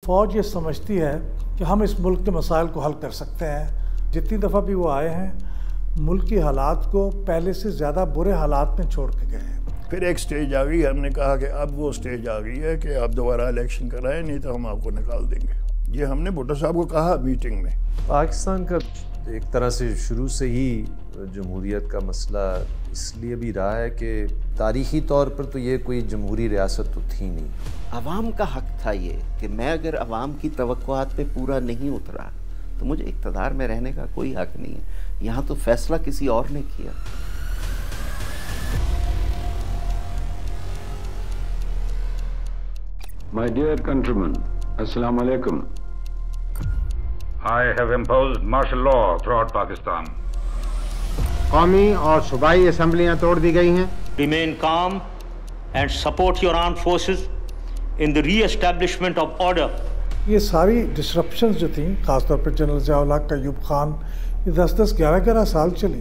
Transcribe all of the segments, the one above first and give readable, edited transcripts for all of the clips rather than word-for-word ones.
فوج یہ سمجھتی ہے کہ ہم اس ملک کے مسائل کو حل کر سکتے ہیں۔ جتنی دفعہ بھی وہ آئے ہیں ملک کی حالات کو پہلے سے زیادہ برے حالات میں چھوڑ کے گئے ہیں۔ پھر ایک سٹیج آ گئی، ہم نے کہا کہ اب وہ سٹیج آ گئی ہے کہ آپ دوبارہ الیکشن کرائیں، نہیں تو ہم آپ کو نکال دیں گے۔ یہ ہم نے بھٹو صاحب کو کہا میٹنگ میں۔ پاکستان کا ایک طرح سے شروع سے ہی جمہوریت کا مسئلہ اس لیے بھی رہا ہے کہ تاریخی طور پر تو یہ کوئی جمہوری ریاست تو تھی نہیں۔ عوام کا حق تھا یہ کہ میں اگر عوام کی توقعات پہ پورا نہیں اترا تو مجھے اقتدار میں رہنے کا کوئی حق نہیں ہے۔ یہاں تو فیصلہ کسی اور نے کیا۔ My dear countrymen, Assalamu alaikum. I have imposed martial law throughout Pakistan. قومی اور صوبائی اسمبلیاں توڑ دی گئی ہیں۔ Remain calm and support your armed forces in the re-establishment of order. یہ ساری ڈسرپشنز جو تھیں، خاص طور پہ جنرل ضیاء الحق کا ایوب خان، یہ 10-11 سال چلی۔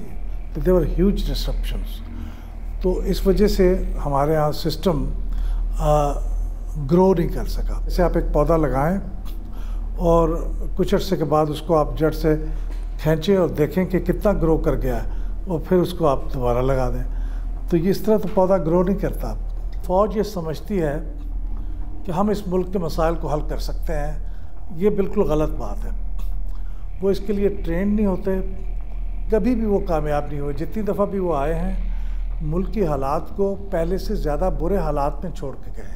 They were huge disruptions. تو اس وجہ سے ہمارے ہاں سسٹم گرو نہیں کر سکا۔ جیسے آپ ایک پودا لگائیں اور کچھ عرصے کے بعد اس کو آپ جڑ سے کھینچیں اور دیکھیں کہ کتنا گرو کر گیا ہے، اور پھر اس کو آپ دوبارہ لگا دیں، تو یہ اس طرح تو پودا گرو نہیں کرتا۔ فوج یہ سمجھتی ہے کہ ہم اس ملک کے مسائل کو حل کر سکتے ہیں، یہ بالکل غلط بات ہے۔ وہ اس کے لیے ٹرینڈ نہیں ہوتے، کبھی بھی وہ کامیاب نہیں ہوئے۔ جتنی دفعہ بھی وہ آئے ہیں ملک کی حالات کو پہلے سے زیادہ برے حالات میں چھوڑ کے گئے ہیں۔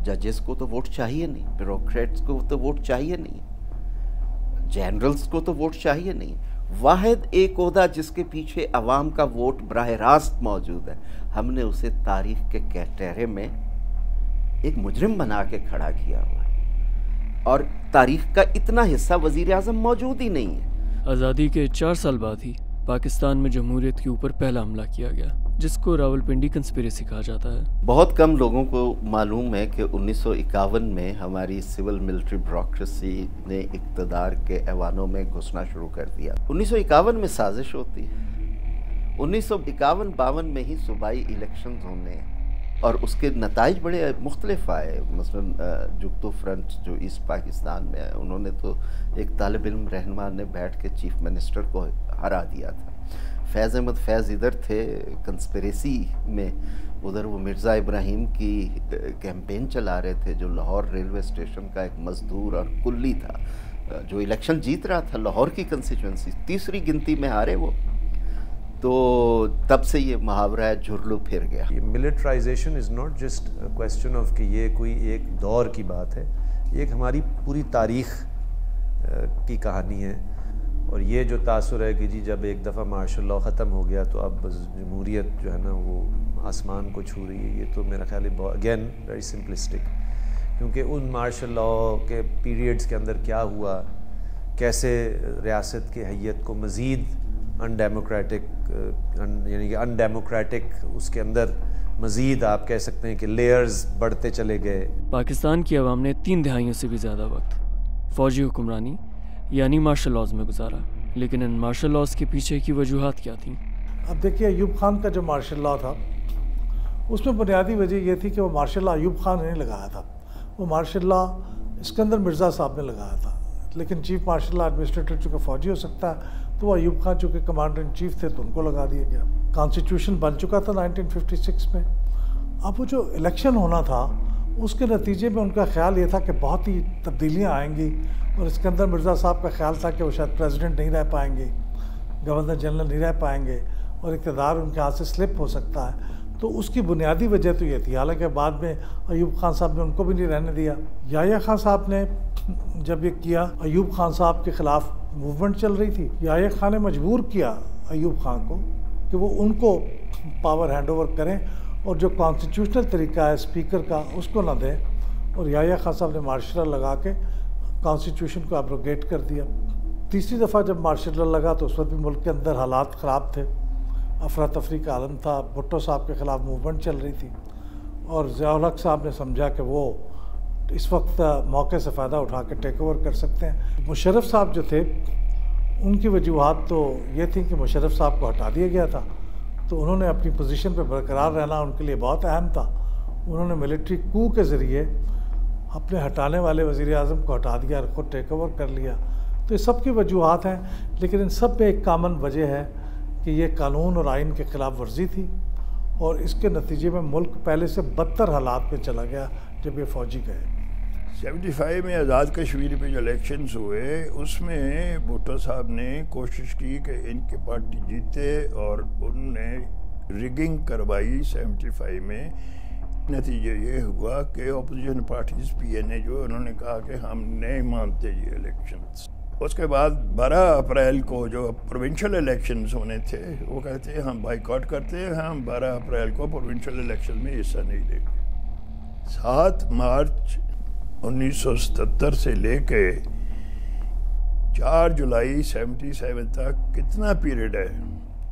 ججز کو تو ووٹ چاہیے نہیں، بیوروکریٹس کو تو ووٹ چاہیے نہیں، جنرلز کو تو ووٹ چاہیے نہیں۔ واحد ایک عہدہ جس کے پیچھے عوام کا ووٹ براہ راست موجود ہے، ہم نے اسے تاریخ کے کٹہرے میں ایک مجرم بنا کے کھڑا کیا ہوا ہے، اور تاریخ کا اتنا حصہ وزیر اعظم موجود ہی نہیں ہے۔ آزادی کے 4 سال بعد ہی پاکستان میں جمہوریت کے اوپر پہلا حملہ کیا گیا، جس کو راولپنڈی کنسپیریسی کہا جاتا ہے۔ بہت کم لوگوں کو معلوم ہے کہ 1951 میں ہماری سول ملٹری بیوروکریسی نے اقتدار کے ایوانوں میں گھسنا شروع کر دیا۔ 1951 میں سازش ہوتی ہے، 1951-52 میں ہی صوبائی الیکشنز ہونے ہیں، اور اس کے نتائج بڑے مختلف آئے۔ مثلا جگتو فرنٹ جو ایسٹ پاکستان میں ہے، انہوں نے تو ایک طالب علم رہنما نے بیٹھ کے چیف منسٹر کو ہرا دیا تھا۔ فیض احمد فیض ادھر تھے کنسپیریسی میں، ادھر وہ مرزا ابراہیم کی کیمپین چلا رہے تھے، جو لاہور ریلوے اسٹیشن کا ایک مزدور اور کلی تھا، جو الیکشن جیت رہا تھا لاہور کی کنسٹیچوئنسی، تیسری گنتی میں ہارے وہ۔ تو تب سے یہ محاورہ ہے جھرلو پھر گیا۔ یہ militarisation is not just question of کہ یہ کوئی ایک دور کی بات ہے، یہ ایک ہماری پوری تاریخ کی کہانی ہے۔ اور یہ جو تاثر ہے کہ جی جب ایک دفعہ مارشل لاء ختم ہو گیا تو اب جمہوریت جو ہے نا وہ آسمان کو چھو رہی ہے، یہ تو میرا خیال ہے اگین ویری سمپلسٹک، کیونکہ ان مارشل لاء کے پیریڈز کے اندر کیا ہوا، کیسے ریاست کی حیت کو مزید یعنی کہ ان ڈیموکریٹک اس کے اندر مزید آپ کہہ سکتے ہیں کہ لیئرز بڑھتے چلے گئے۔ پاکستان کی عوام نے 3 دہائیوں سے بھی زیادہ وقت فوجی حکمرانی یعنی مارشل لاز میں گزارا، لیکن ان مارشل لاز کے پیچھے کی وجوہات کیا تھیں؟ اب دیکھیے ایوب خان کا جو مارشل لا تھا اس میں بنیادی وجہ یہ تھی کہ وہ مارشل لا ایوب خان نے لگایا تھا، وہ مارشل لا اسکندر مرزا صاحب نے لگایا تھا، لیکن چیف مارشل لا ایڈمنسٹریٹر چونکہ فوجی ہو سکتا ہے تو وہ ایوب خان چونکہ کمانڈر ان چیف تھے تو ان کو لگا دیا گیا۔ کانسٹیٹیوشن بن چکا تھا 1956 میں۔ اب وہ جو الیکشن ہونا تھا اس کے نتیجے میں ان کا خیال یہ تھا کہ بہت ہی تبدیلیاں آئیں گی، اور اسکندر مرزا صاحب کا خیال تھا کہ وہ شاید پریزیڈنٹ نہیں رہ پائیں گے، گورنر جنرل نہیں رہ پائیں گے، اور اقتدار ان کے ہاتھ سے سلپ ہو سکتا ہے۔ تو اس کی بنیادی وجہ تو یہ تھی، حالانکہ بعد میں ایوب خان صاحب نے ان کو بھی نہیں رہنے دیا۔ یحییٰ خان صاحب نے جب یہ کیا، ایوب خان صاحب کے خلاف موومنٹ چل رہی تھی، یحییٰ خان نے مجبور کیا ایوب خان کو کہ وہ ان کو پاور ہینڈ اوور کریں، اور جو کانسٹیٹیوشنل طریقہ ہے اسپیکر کا اس کو نہ دیں، اور یحییٰ خان صاحب نے مارشل لا لگا کے کانسٹیٹیوشن کو ابروگیٹ کر دیا۔ تیسری دفعہ جب مارشل لا لگا تو اس وقت بھی ملک کے اندر حالات خراب تھے، افراتفری کا عالم تھا، بھٹو صاحب کے خلاف موومنٹ چل رہی تھی، اور ضیاء الحق صاحب نے سمجھا کہ وہ اس وقت موقع سے فائدہ اٹھا کے ٹیک اوور کر سکتے ہیں۔ مشرف صاحب جو تھے ان کی وجوہات تو یہ تھیں کہ مشرف صاحب کو ہٹا دیا گیا تھا، تو انہوں نے اپنی پوزیشن پہ برقرار رہنا ان کے لیے بہت اہم تھا۔ انہوں نے ملٹری کو کے ذریعے اپنے ہٹانے والے وزیر اعظم کو ہٹا دیا اور خود ٹیک اوور کر لیا. تو یہ سب کی وجوہات ہیں، لیکن ان سب میں ایک کامن وجہ ہے کہ یہ قانون اور آئین کے خلاف ورزی تھی، اور اس کے نتیجے میں ملک پہلے سے بدتر حالات میں چلا گیا جب یہ فوجی گئے. 75 میں آزاد کشمیر پہ جو الیکشنز ہوئے اس میں بھٹو صاحب نے کوشش کی کہ ان کی پارٹی جیتے، اور انہوں نے ریگنگ کروائی 75 میں. نتیجہ یہ ہوا کہ اپوزیشن پارٹیز پی این اے جو انہوں نے کہا کہ ہم نہیں مانتے یہ الیکشنز. اس کے بعد 12 اپریل کو جو پروونشل الیکشنز ہونے تھے وہ کہتے ہیں ہم بائیکاٹ کرتے ہیں، ہم 12 اپریل کو پروونشل الیکشن میں حصہ نہیں لیں گے. 7 مارچ 1977 سے لے کے 4 جولائی 77 تک کتنا پیریڈ ہے؟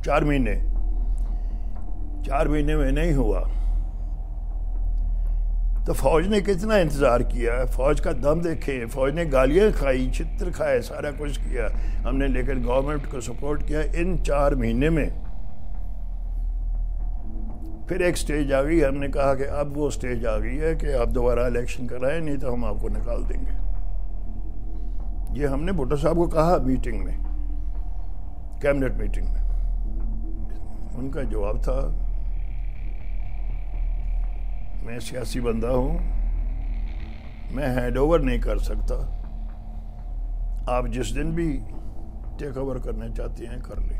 4 مہینے. 4 مہینے میں نہیں ہوا تو فوج نے کتنا انتظار کیا؟ فوج کا دم دیکھیں، فوج نے گالیاں کھائی، چھتر کھائے، سارا کچھ کیا ہم نے، لیکن گورنمنٹ کو سپورٹ کیا. ان 4 مہینے میں پھر ایک سٹیج آ گئی. ہم نے کہا کہ اب وہ سٹیج آ گئی ہے کہ آپ دوبارہ الیکشن کرائیں، نہیں تو ہم آپ کو نکال دیں گے. یہ ہم نے بھٹو صاحب کو کہا میٹنگ میں، کیبنٹ میٹنگ میں. ان کا جواب تھا میں سیاسی بندہ ہوں، میں ہینڈ اوور نہیں کر سکتا، آپ جس دن بھی ٹیک اوور کرنا چاہتے ہیں کر لیں.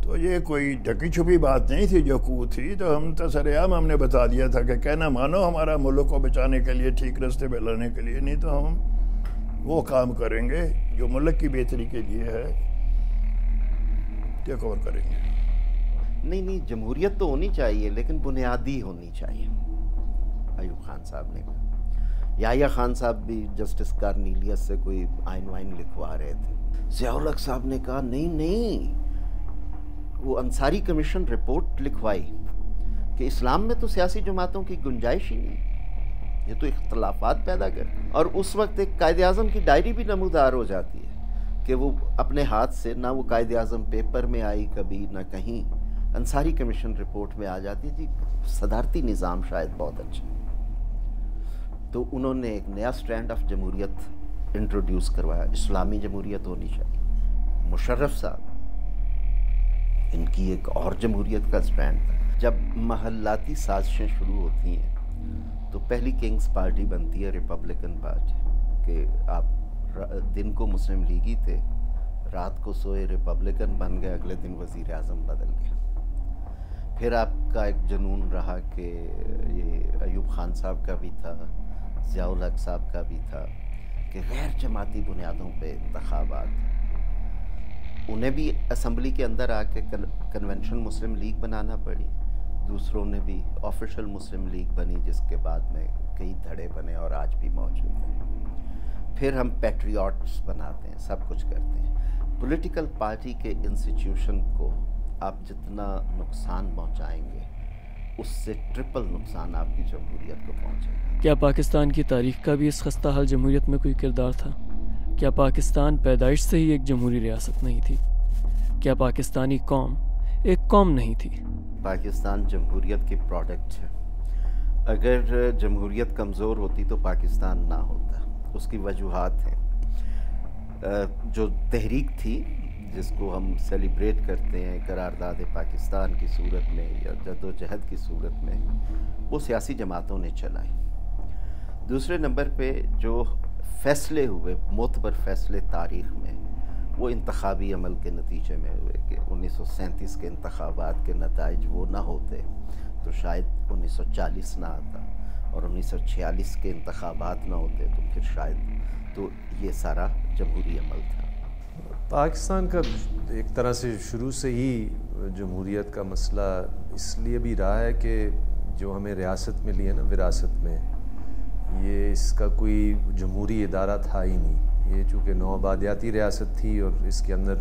تو یہ کوئی ڈھکی چھپی بات نہیں تھی جو کو تھی. تو ہم سرعام ہم نے بتا دیا تھا کہ کہنا مانو ہمارا ملک کو بچانے کے لیے، ٹھیک راستے پہ لانے کے لیے، نہیں تو ہم وہ کام کریں گے جو ملک کی بہتری کے لیے ہے، ٹیک اوور کریں گے. نہیں جمہوریت تو ہونی چاہیے لیکن بنیادی ہونی چاہیے. ایوب خان صاحب نے کہا. یحییٰ خان صاحب بھی جسٹس کارنیلیس سے کوئی آئین وائن لکھوا رہے تھے. ضیاء الحق صاحب نے کہا نہیں وہ انصاری کمیشن رپورٹ لکھوائی کہ اسلام میں تو سیاسی جماعتوں کی گنجائش ہی نہیں، یہ تو اختلافات پیدا کر. اور اس وقت ایک قائد اعظم کی ڈائری بھی نمودار ہو جاتی ہے کہ وہ اپنے ہاتھ سے، نہ وہ قائد اعظم پیپر میں آئی کبھی، نہ کہیں انصاری کمیشن رپورٹ میں آ جاتی تھی. صدارتی نظام شاید بہت اچھا. تو انہوں نے ایک نیا سٹرینڈ آف جمہوریت انٹروڈیوس کروایا، اسلامی جمہوریت ہونی چاہیے. مشرف صاحب ان کی ایک اور جمہوریت کا سٹرینڈ تھا. جب محلاتی سازشیں شروع ہوتی ہیں تو پہلی کنگز پارٹی بنتی ہے ریپبلکن پارٹی، کہ آپ دن کو مسلم لیگی تھے، رات کو سوئے ریپبلکن بن گئے، اگلے دن وزیر اعظم بدل گیا. پھر آپ کا ایک جنون رہا کہ یہ ایوب خان صاحب کا بھی تھا، ضیاء الحق صاحب کا بھی تھا، کہ غیر جماعتی بنیادوں پہ انتخابات. انہیں بھی اسمبلی کے اندر آ کے کنونشن مسلم لیگ بنانا پڑی. دوسروں نے بھی آفیشل مسلم لیگ بنی، جس کے بعد میں کئی دھڑے بنے اور آج بھی موجود ہیں. پھر ہم پیٹریوٹس بناتے ہیں، سب کچھ کرتے ہیں. پولیٹیکل پارٹی کے انسٹیٹیوشن کو آپ جتنا نقصان پہنچائیں گے اس سے ٹرپل نقصان آپ کی جمہوریت کو پہنچے گا. کیا پاکستان کی تاریخ کا بھی اس خستہ حال جمہوریت میں کوئی کردار تھا؟ کیا پاکستان پیدائش سے ہی ایک جمہوری ریاست نہیں تھی؟ کیا پاکستانی قوم ایک قوم نہیں تھی؟ پاکستان جمہوریت کی پروڈکٹ ہے. اگر جمہوریت کمزور ہوتی تو پاکستان نہ ہوتا. اس کی وجوہات ہیں. جو تحریک تھی جس کو ہم سیلیبریٹ کرتے ہیں قرارداد پاکستان کی صورت میں یا جد و جہد کی صورت میں، وہ سیاسی جماعتوں نے چلائی. دوسرے نمبر پہ جو فیصلے ہوئے، معتبر فیصلے تاریخ میں، وہ انتخابی عمل کے نتیجے میں ہوئے. کہ 1937 کے انتخابات کے نتائج وہ نہ ہوتے تو شاید 1940 نہ آتا، اور 1946 کے انتخابات نہ ہوتے تو پھر شاید. تو یہ سارا جمہوری عمل تھا. پاکستان کا ایک طرح سے شروع سے ہی جمہوریت کا مسئلہ اس لیے بھی رہا ہے کہ جو ہمیں ریاست ملی ہے نا، وراثت میں، یہ اس کا کوئی جمہوری ادارہ تھا ہی نہیں. یہ چونکہ نوآبادیاتی ریاست تھی اور اس کے اندر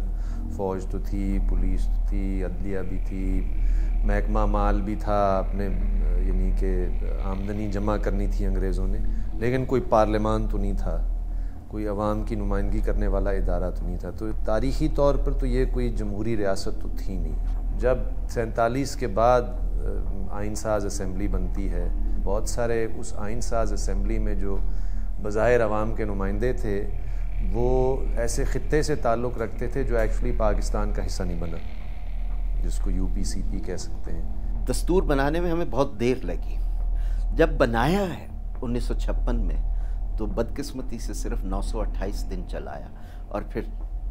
فوج تو تھی، پولیس تو تھی، عدلیہ بھی تھی، محکمہ مال بھی تھا اپنے، یعنی کہ آمدنی جمع کرنی تھی انگریزوں نے، لیکن کوئی پارلیمان تو نہیں تھا، کوئی عوام کی نمائندگی کرنے والا ادارہ تو نہیں تھا. تو تاریخی طور پر تو یہ کوئی جمہوری ریاست تو تھی نہیں. جب 47 کے بعد آئین ساز اسمبلی بنتی ہے، بہت سارے اس آئین ساز اسمبلی میں جو بظاہر عوام کے نمائندے تھے وہ ایسے خطے سے تعلق رکھتے تھے جو ایکچولی پاکستان کا حصہ نہیں بنا، جس کو یو پی سی پی کہہ سکتے ہیں۔ دستور بنانے میں ہمیں بہت دیر لگی۔ جب بنایا ہے 1956 میں تو بدقسمتی سے صرف 928 دن چلایا، اور پھر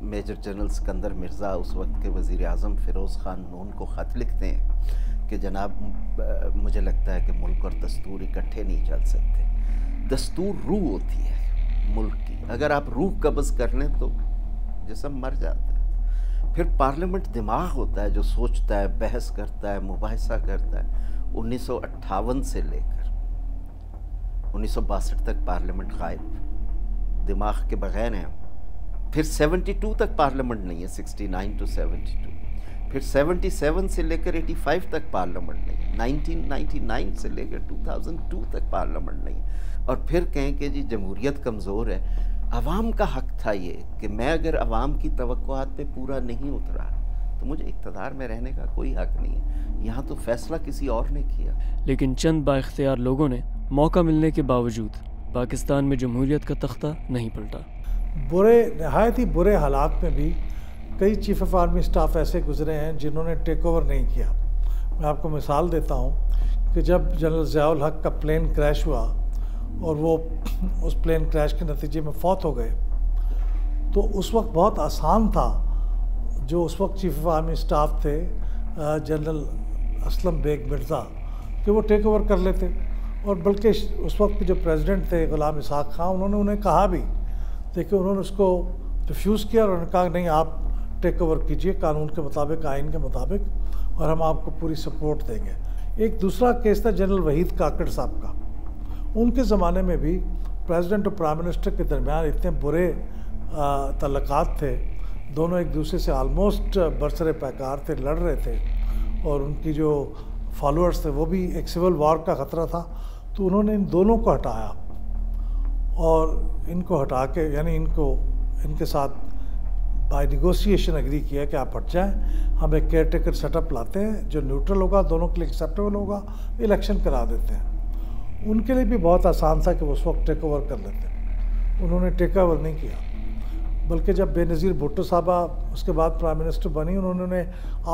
میجر جنرل سکندر مرزا اس وقت کے وزیر اعظم فیروز خان نون کو خط لکھتے ہیں کہ جناب مجھے لگتا ہے کہ ملک اور دستور اکٹھے نہیں چل سکتے۔ دستور روح ہوتی ہے ملک کی، اگر آپ روح قبض کر لیں تو جسم مر جاتا ہے۔ پھر پارلیمنٹ دماغ ہوتا ہے جو سوچتا ہے، بحث کرتا ہے، مباحثہ کرتا ہے۔ 1958 سے لے کر 1962 تک پارلیمنٹ غائب، دماغ کے بغیر ہیں۔ پھر 72 تک پارلیمنٹ نہیں ہے، 69 to 72۔ پھر 77 سے لے کر 85 تک پارلیمنٹ نہیں ہے، 1999 سے لے کر 2002 تک پارلیمنٹ نہیں ہے۔ اور پھر کہیں کہ جی جمہوریت کمزور ہے۔ عوام کا حق تھا یہ کہ میں اگر عوام کی توقعات پہ پورا نہیں اترا تو مجھے اقتدار میں رہنے کا کوئی حق نہیں ہے۔ یہاں تو فیصلہ کسی اور نے کیا۔ لیکن چند با اختیار لوگوں نے موقع ملنے کے باوجود پاکستان میں جمہوریت کا تختہ نہیں پلٹا۔ نہایت ہی برے حالات میں بھی کئی چیف آف آرمی اسٹاف ایسے گزرے ہیں جنہوں نے ٹیک اوور نہیں کیا۔ میں آپ کو مثال دیتا ہوں کہ جب جنرل ضیاء الحق کا پلین کریش ہوا اور وہ اس پلین کریش کے نتیجے میں فوت ہو گئے، تو اس وقت بہت آسان تھا، جو اس وقت چیف آف آرمی اسٹاف تھے جنرل اسلم بیگ مرزا، کہ وہ ٹیک اوور کر لیتے۔ اور بلکہ اس وقت کے جو پریزیڈنٹ تھے غلام اسحاق خان، انہوں نے انہیں کہا بھی، لیکن انہوں نے اس کو ریفیوز کیا اور انہوں نے کہا نہیں، آپ ٹیک اوور کیجئے قانون کے مطابق، آئین کے مطابق، اور ہم آپ کو پوری سپورٹ دیں گے۔ ایک دوسرا کیس تھا جنرل وحید کاکڑ صاحب کا۔ ان کے زمانے میں بھی پریزیڈنٹ اور پرائم منسٹر کے درمیان اتنے برے تعلقات تھے، دونوں ایک دوسرے سے آلموسٹ برسر پیکار تھے، لڑ رہے تھے، اور ان کی جو فالوورز تھے وہ بھی ایک سول وار کا خطرہ تھا۔ تو انہوں نے ان دونوں کو ہٹایا اور ان کو ہٹا کے، یعنی ان کے ساتھ بائی نیگوسیشن اگری کیا کہ آپ ہٹ جائیں، ہم ایک کیئر ٹیکر سیٹ اپ لاتے ہیں جو نیوٹرل ہوگا، دونوں کے لیے ایکسیپٹیبل ہوگا، الیکشن کرا دیتے ہیں۔ ان کے لیے بھی بہت آسان تھا کہ وہ اس وقت ٹیک اوور کر لیتے، انہوں نے ٹیک اوور نہیں کیا، بلکہ جب بے نظیر بھٹو صاحبہ اس کے بعد پرائم منسٹر بنی، انہوں نے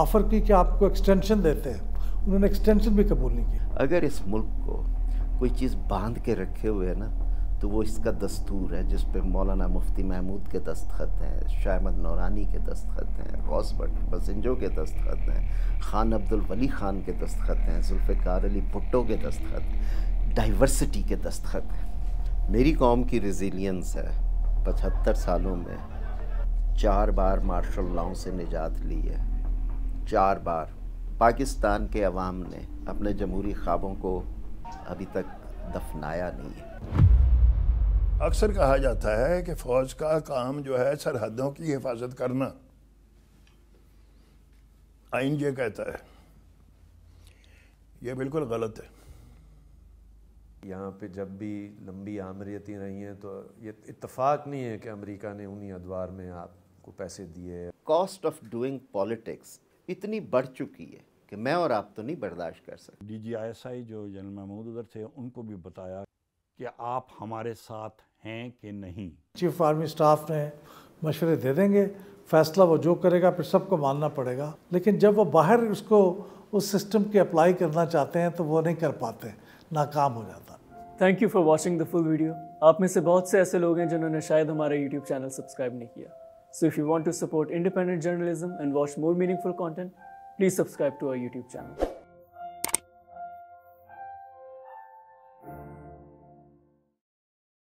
آفر کی کہ آپ کو ایکسٹینشن دیتے ہیں، انہوں نے ایکسٹینشن بھی قبول نہیں کیا۔ اگر اس ملک کو کوئی چیز باندھ کے رکھے ہوئے ہے نا تو وہ اس کا دستور ہے، جس پہ مولانا مفتی محمود کے دستخط ہیں، شاہ احمد نورانی کے دستخط ہیں، غوث بٹ بزنجو کے دستخط ہیں، خان عبدالولی خان کے دستخط ہیں، ذوالفقار علی بھٹو کے دستخط، ڈائیورسٹی کے دستخط ہیں۔ میری قوم کی ریزیلینس ہے، 75 سالوں میں 4 بار مارشل لاؤ سے نجات لی ہے، 4 بار۔ پاکستان کے عوام نے اپنے جمہوری خوابوں کو ابھی تک دفنایا نہیں ہے۔ اکثر کہا جاتا ہے کہ فوج کا کام جو ہے سرحدوں کی حفاظت کرنا، آئین یہ کہتا ہے، یہ بالکل غلط ہے۔ یہاں پہ جب بھی لمبی آمریتیں رہی ہیں تو یہ اتفاق نہیں ہے کہ امریکہ نے انہی ادوار میں آپ کو پیسے دیے۔ کاسٹ آف ڈوئنگ پالیٹکس اتنی بڑھ چکی ہے کہ میں اور آپ تو نہیں برداشت کر سکتے۔ DGISI جو جنرل محمود ادھر تھے، ان کو بھی بتایا کہ آپ ہمارے ساتھ ہیں کہ نہیں۔ چیف آرمی اسٹاف نے مشورے دے دیں گے، فیصلہ وہ جو کرے گا پھر سب کو ماننا پڑے گا، لیکن جب وہ باہر اس سسٹم کے اپلائی کرنا چاہتے ہیں تو وہ نہیں کر پاتے، ناکام ہو جاتا۔ Thank you for watching the full video. آپ میں سے بہت سے ایسے لوگ ہیں جنہوں نے شاید ہمارا یوٹیوب چینل سبسکرائب نہیں کیا۔ So if you want to support independent journalism and watch more meaningful content, please subscribe to our YouTube channel.